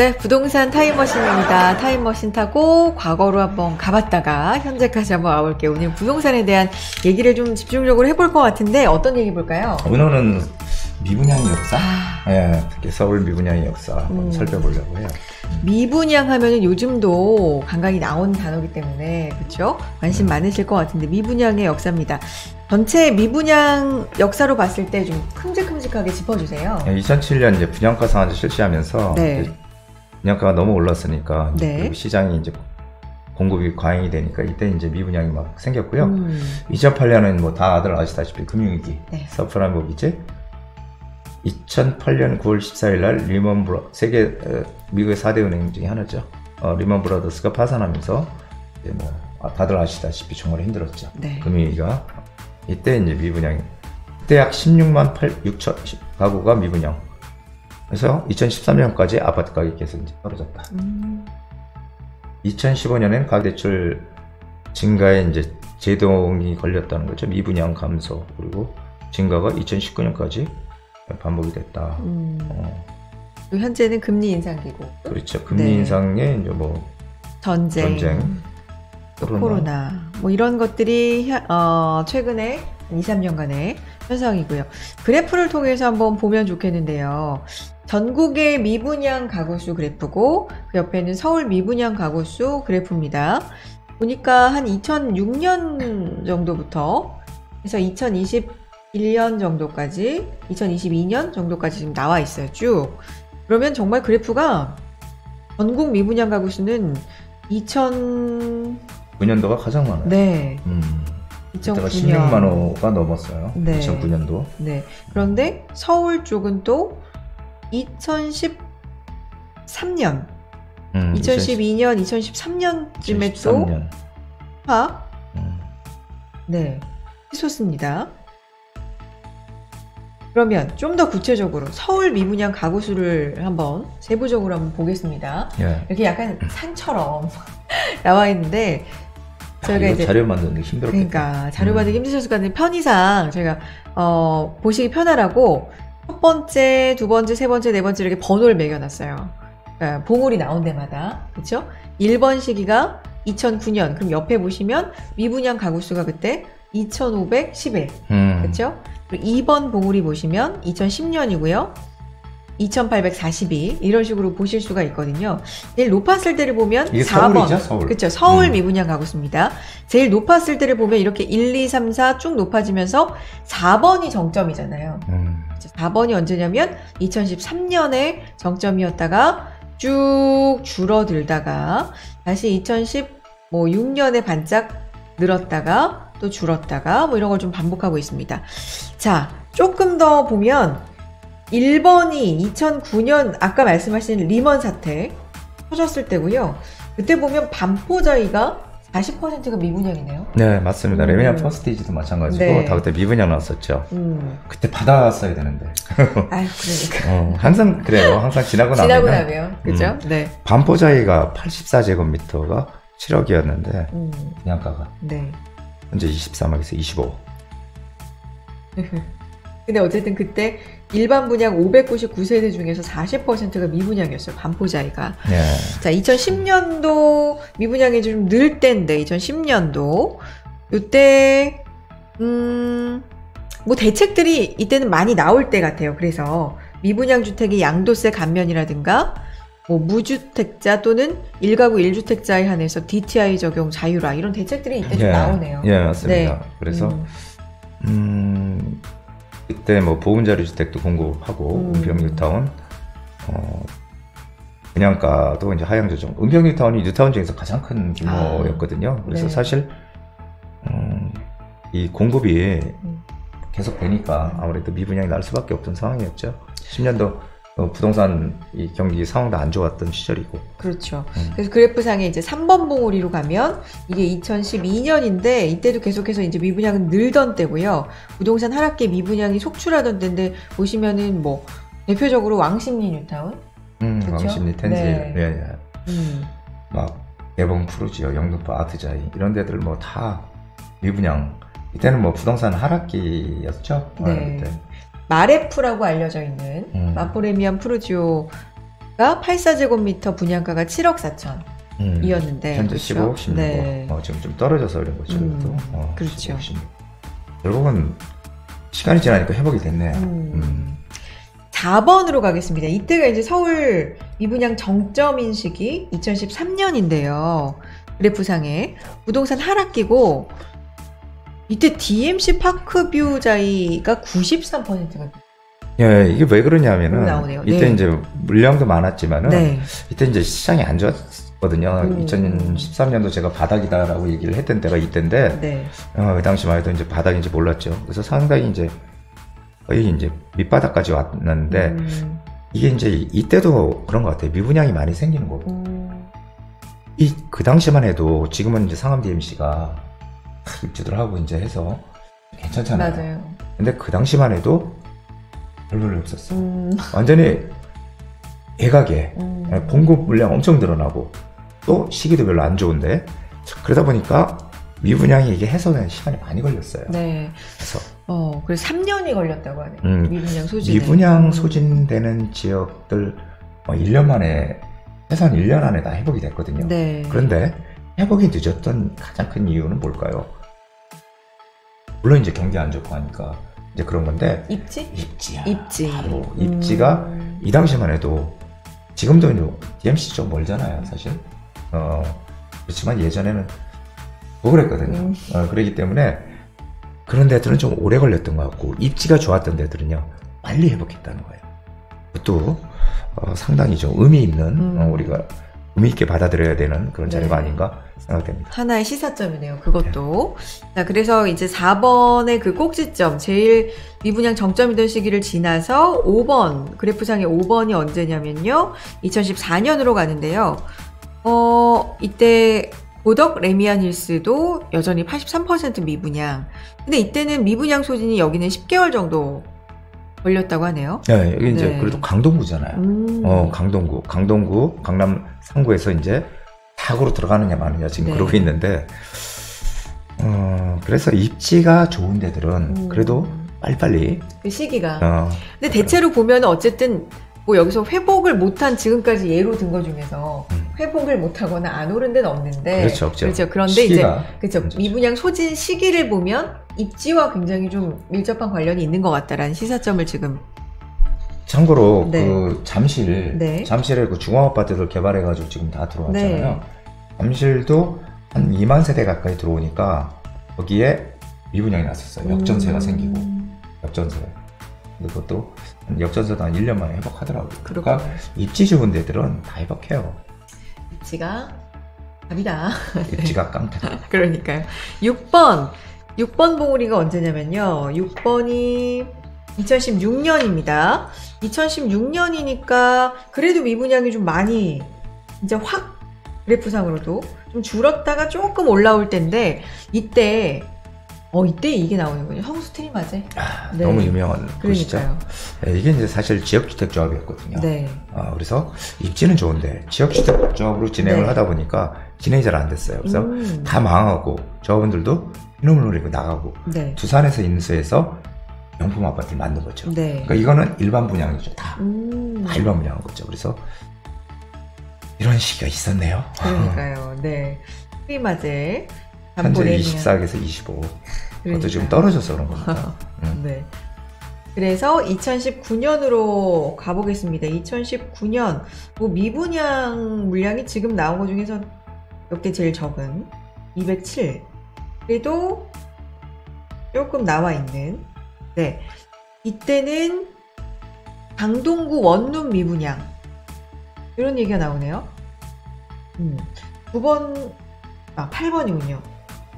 네, 부동산 타임머신입니다. 타임머신 타고 과거로 한번 가봤다가 현재까지 한번 와볼게요. 오늘 부동산에 대한 얘기를 좀 집중적으로 해볼 것 같은데 어떤 얘기 볼까요? 오늘은 미분양의 역사? 예, 특히 서울 미분양의 역사 한번 살펴보려고 해요. 미분양 하면은 요즘도 간간히 나온 단어이기 때문에 그렇죠? 관심 많으실 것 같은데 미분양의 역사입니다. 전체 미분양 역사로 봤을 때 좀 큼직큼직하게 짚어주세요. 예, 2007년 이제 분양가 상한제 실시하면서 네. 분양가가 너무 올랐으니까 네. 시장이 이제 공급이 과잉이 되니까 이때 이제 미분양이 막 생겼고요. 2008년은 뭐 다들 아시다시피 금융위기, 네. 서프라임 모기지. 2008년 9월 14일 날 리먼 브라 세계 미국의 4대 은행 중에 하나죠. 리먼 브라더스가 파산하면서 이제 뭐 다들 아시다시피 정말 힘들었죠. 네. 금융위기가 이때 이제 미분양이 그때 약 16만 6천 가구가 미분양. 그래서 2013년까지 아파트 가격이 계속 이제 떨어졌다. 2015년엔 가계대출 증가에 이제 제동이 걸렸다는 거죠. 미분양 감소 그리고 증가가 2019년까지 반복이 됐다. 현재는 금리 인상기고. 그렇죠. 금리 네. 인상에 이제 뭐 전쟁, 코로나 뭐 이런 것들이 최근에 2, 3년간의 현상이고요. 그래프를 통해서 한번 보면 좋겠는데요. 전국의 미분양 가구수 그래프고 그 옆에는 서울 미분양 가구수 그래프입니다. 보니까 한 2006년 정도부터 해서 2021년 정도까지 2022년 정도까지 지금 나와 있어요. 쭉. 그러면 정말 그래프가 전국 미분양 가구수는 2009년도가 가장 많아요. 네. 2009년 2009년 16만 호가 넘었어요. 네. 2009년도. 네. 그런데 서울 쪽은 또 2013년, 2012년, 2013년쯤에 또 2013년. 네, 치솟습니다. 그러면 좀 더 구체적으로 서울 미분양 가구 수를 한번 세부적으로 한번 보겠습니다. 예. 이렇게 약간 산처럼 나와 있는데 저희가 이제 자료 만드는 게 힘들었겠다. 그러니까 자료 받기 힘드셨을 것 같은데 편의상 저희가 보시기 편하라고 첫 번째, 두 번째, 세 번째, 네 번째 이렇게 번호를 매겨놨어요. 그러니까 봉우리 나온 데마다 그렇죠? 1번 시기가 2009년 그럼 옆에 보시면 미분양 가구 수가 그때 2,511 그렇죠? 그리고 2번 봉우리 보시면 2010년이고요. 2,842 이런 식으로 보실 수가 있거든요. 제일 높았을 때를 보면 이게 4번. 서울이죠, 서울. 그렇죠. 서울 미분양 가구수입니다. 제일 높았을 때를 보면 이렇게 1, 2, 3, 4 쭉 높아지면서 4번이 정점이잖아요. 4번이 언제냐면 2013년에 정점이었다가 쭉 줄어들다가 다시 2016년에 반짝 늘었다가 또 줄었다가 뭐 이런 걸 좀 반복하고 있습니다. 자, 조금 더 보면 1번이 2009년 아까 말씀하신 리먼 사태 터졌을 때고요. 그때 보면 반포자이가 40%가 미분양이네요. 네, 맞습니다. 레미안 퍼스티지도 마찬가지고 네. 다 그때 미분양 나왔었죠. 그때 받아왔어야 되는데. 아유, 그러니까. 항상 그래요. 항상 지나고 나면 그죠? 네. 반포자이가 84제곱미터가 7억이었는데 분양가가 네. 현재 23억에서 25억. 근데 어쨌든 그때 일반 분양 599세대 중에서 40%가 미분양이었어요. 반포자이가. 예. 자, 2010년도 미분양이 좀 늘 때인데 2010년도 이때 뭐 대책들이 이때는 많이 나올 때 같아요. 그래서 미분양 주택의 양도세 감면이라든가 뭐 무주택자 또는 1가구 1주택자에 한해서 DTI 적용 자유화 이런 대책들이 이때 좀 나오네요. 예, 맞습니다. 네. 그래서 그때 뭐 보금자리 주택도 공급하고 은평 뉴타운 분양가도 이제 하향 조정. 은평 뉴타운이 뉴타운 중에서 가장 큰 규모였거든요. 그래서 네. 사실 이 공급이 계속 되니까 아무래도 미분양이 날 수밖에 없던 상황이었죠. 10년도 부동산 이 경기 상황도 안 좋았던 시절이고. 그렇죠. 그래서 그래프상에 이제 3번 봉우리로 가면 이게 2012년인데 이때도 계속해서 이제 미분양은 늘던 때고요. 부동산 하락기에 미분양이 속출하던 때인데 보시면은 뭐 대표적으로 왕십리 뉴타운, 그렇죠? 왕십리 텐질, 네. 예. 막 예봉 푸르지오, 영등포 아트자이 이런 데들 뭐 다 미분양. 이때는 뭐 부동산 하락기였죠. 네. 그때. 마레프라고 알려져 있는 마포레미안 푸르지오 84제곱미터 분양가가 7억 4천 이었는데 현재 그렇죠? 15억, 16억. 네. 지금 좀 떨어져서 그런 거죠. 그렇죠. 15억, 16억. 결국은 시간이 지나니까 회복이 됐네요. 4번으로 가겠습니다. 이때가 이제 서울 미분양 정점인 시기 2013년인데요. 그래프상에 부동산 하락기고 이때 DMC 파크뷰 자이가 93%가 예, 이게 왜 그러냐면은 나오네요. 이때 네. 이제 물량도 많았지만은 네. 이때 이제 시장이 안 좋았거든요. 2013년도 제가 바닥이다라고 얘기를 했던 때가 이때인데 네. 그 당시만 해도 이제 바닥인지 몰랐죠. 그래서 상당히 이제 거의 이제 밑바닥까지 왔는데 이게 이제 이때도 그런 것 같아요. 미분양이 많이 생기는 거고 그 당시만 해도 지금은 이제 상암 DMC가 입주들 하고 이제 해서 괜찮잖아요. 맞아요. 근데 그 당시만 해도 별로 없었어. 완전히 애가게 공급 물량 엄청 늘어나고 또 시기도 별로 안 좋은데 그러다 보니까 미분양이 이게 해소되는 시간이 많이 걸렸어요. 네. 그래서 그래서 3년이 걸렸다고 하네요. 미분양 소진. 미분양 소진되는 지역들 1년 만에 최소한 1년 안에 다 회복이 됐거든요. 네. 그런데 회복이 늦었던 가장 큰 이유는 뭘까요? 물론 이제 경기 안 좋고 하니까 이제 그런 건데 입지야. 바로 입지가 이 당시만 해도 지금도 이제 DMC 좀 멀잖아요, 사실. 그렇지만 예전에는 뭐 그랬거든요. 그렇기 때문에 그런 데들은 좀 오래 걸렸던 것 같고 입지가 좋았던 데들은요 빨리 회복했다는 거예요. 그것도 상당히 좀 의미 있는 우리가 의미 있게 받아들여야 되는 그런 자료가 아닌가 생각됩니다. 하나의 시사점이네요. 그것도. 자, 그래서 이제 4번의 그 꼭지점, 제일 미분양 정점이던 시기를 지나서 5번, 그래프상의 5번이 언제냐면요. 2014년으로 가는데요. 이때 고덕 레미안 힐스도 여전히 83% 미분양. 근데 이때는 미분양 소진이 여기는 10개월 정도 걸렸다고 하네요. 네, 여기 이제 그래도 강동구잖아요. 강동구, 강남 3구에서 이제 사구로 들어가느냐 마느냐 지금 그러고 있는데, 그래서 입지가 좋은 데들은 그래도 빨리빨리. 그 시기가. 근데 대체로 보면 어쨌든 뭐 여기서 회복을 못한 지금까지 예로 든 것 중에서 회복을 못하거나 안 오른 데는 없는데. 그렇죠, 없죠. 그렇죠. 그런데 이제 그렇죠. 미분양 소진 시기를 보면 입지와 굉장히 좀 밀접한 관련이 있는 것 같다라는 시사점을 지금. 참고로 그 잠실에 그 중앙아파트들 개발해가지고 지금 다 들어왔잖아요. 잠실도 한 2만 세대 가까이 들어오니까 거기에 미분양이 났었어요. 역전세가 생기고 역전세. 근데 그것도 역전세도 한 1년 만에 회복하더라고요. 그러니까 입지 좋은 데들은 다 회복해요. 입지가 답이다. 입지가 깡패다. 그러니까요. 6번 봉우리가 언제냐면요. 6번이 2016년입니다. 2016년이니까 그래도 미분양이 좀 많이 이제 확 그래프상으로도 좀 줄었다가 조금 올라올 때인데 이때 이게 나오는군요. 성수트리마제. 너무 유명한 곳이죠. 그러니까요. 이게 이제 사실 지역주택조합이었거든요. 네. 그래서 입지는 좋은데 지역주택조합으로 진행을 하다 보니까 진행이 잘 안 됐어요. 그래서 다 망하고 조합원들도 이놈을 노리고 나가고 두산에서 인수해서 명품 아파트를 만든 거죠. 그러니까 이거는 일반 분양이죠. 다 일반 분양한 거죠. 그래서 이런 시기가 있었네요. 그러니까요. 네. 트리마제. 현재 24에서 25. 그것도 지금 떨어져서 그런 겁니다. 네. 그래서 2019년으로 가보겠습니다. 2019년 뭐 미분양 물량이 지금 나온 것 중에서 역대 제일 적은 207. 그래도 조금 나와 있는. 네. 이때는 강동구 원룸 미분양 이런 얘기가 나오네요. 8번이군요.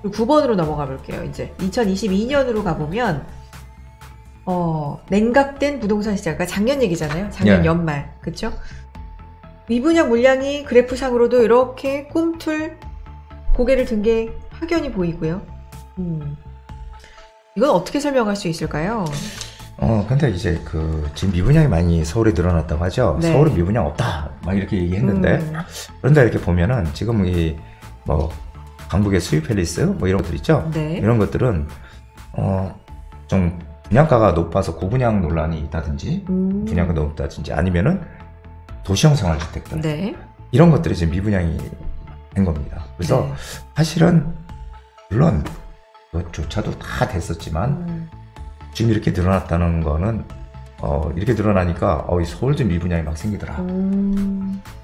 그리고 9번으로 넘어가 볼게요. 이제 2022년으로 가보면 냉각된 부동산 시장, 그러니까 작년 얘기잖아요. 작년 연말, 그렇죠? 미분양 물량이 그래프상으로도 이렇게 꿈틀 고개를 든 게 확연히 보이고요. 이건 어떻게 설명할 수 있을까요? 근데 이제 지금 미분양이 많이 서울에 늘어났다고 하죠. 서울은 미분양 없다 막 이렇게 얘기했는데 그런데 이렇게 보면은 지금 강북의 수유팰리스 뭐 이런 것들 있죠. 이런 것들은 좀 분양가가 높아서 고분양 논란이 있다든지 분양가 높다든지 아니면은 도시형 생활주택들 네. 이런 것들이 지금 미분양이 된 겁니다. 그래서 네. 사실은 물론 그것조차도 다 됐었지만 지금 이렇게 늘어났다는 거는 이렇게 늘어나니까 서울도 미분양이 막 생기더라.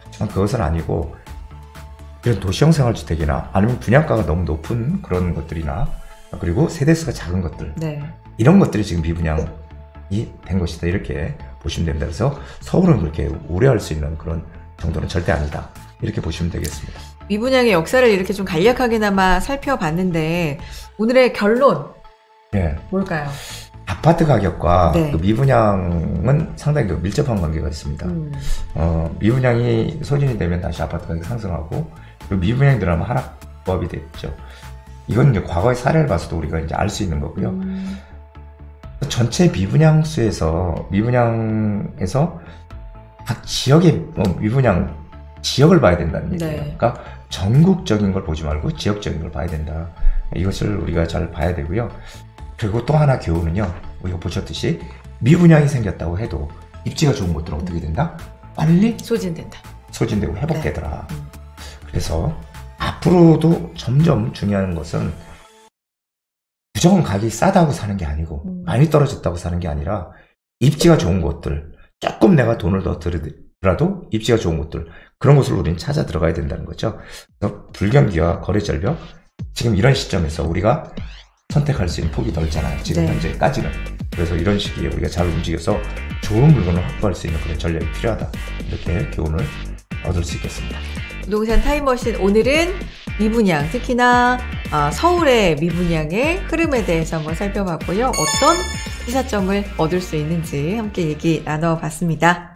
하지만 그것은 아니고 이런 도시형 생활주택이나 아니면 분양가가 너무 높은 그런 것들이나 그리고 세대수가 작은 것들 네. 이런 것들이 지금 미분양이 된 것이다 이렇게 보시면 됩니다. 그래서 서울은 그렇게 우려할 수 있는 그런 정도는 절대 아니다 이렇게 보시면 되겠습니다. 미분양의 역사를 이렇게 좀 간략하게나마 살펴봤는데 오늘의 결론 네. 뭘까요? 아파트 가격과 네. 그 미분양은 상당히 밀접한 관계가 있습니다. 미분양이 소진이 되면 다시 아파트 가격이 상승하고 그리고 미분양이 늘어나면 하락법이 됐죠. 이건 이제 과거의 사례를 봐서도 우리가 이제 알 수 있는 거고요. 전체 미분양에서 각 지역의 미분양 지역을 봐야 된다는 얘기예요. 네. 그러니까 전국적인 걸 보지 말고 지역적인 걸 봐야 된다. 이것을 우리가 잘 봐야 되고요. 그리고 또 하나 교훈은요. 우리가 보셨듯이 미분양이 생겼다고 해도 입지가 좋은 곳들은 어떻게 된다? 빨리 소진되고 회복되더라. 네. 그래서 앞으로도 점점 중요한 것은 무조건 가격이 싸다고 사는 게 아니고 많이 떨어졌다고 사는 게 아니라 입지가 좋은 곳들 조금 내가 돈을 더 들더라도 입지가 좋은 곳들 그런 곳을 우리는 찾아 들어가야 된다는 거죠. 그래서 불경기와 거래절벽 지금 이런 시점에서 우리가 선택할 수 있는 폭이 넓잖아요. 지금 네. 현재까지는. 그래서 이런 시기에 우리가 잘 움직여서 좋은 물건을 확보할 수 있는 그런 전략이 필요하다. 이렇게 교훈을 얻을 수 있겠습니다. 부동산 타임머신 오늘은 미분양, 특히나 서울의 미분양의 흐름에 대해서 한번 살펴봤고요. 어떤 시사점을 얻을 수 있는지 함께 얘기 나눠봤습니다.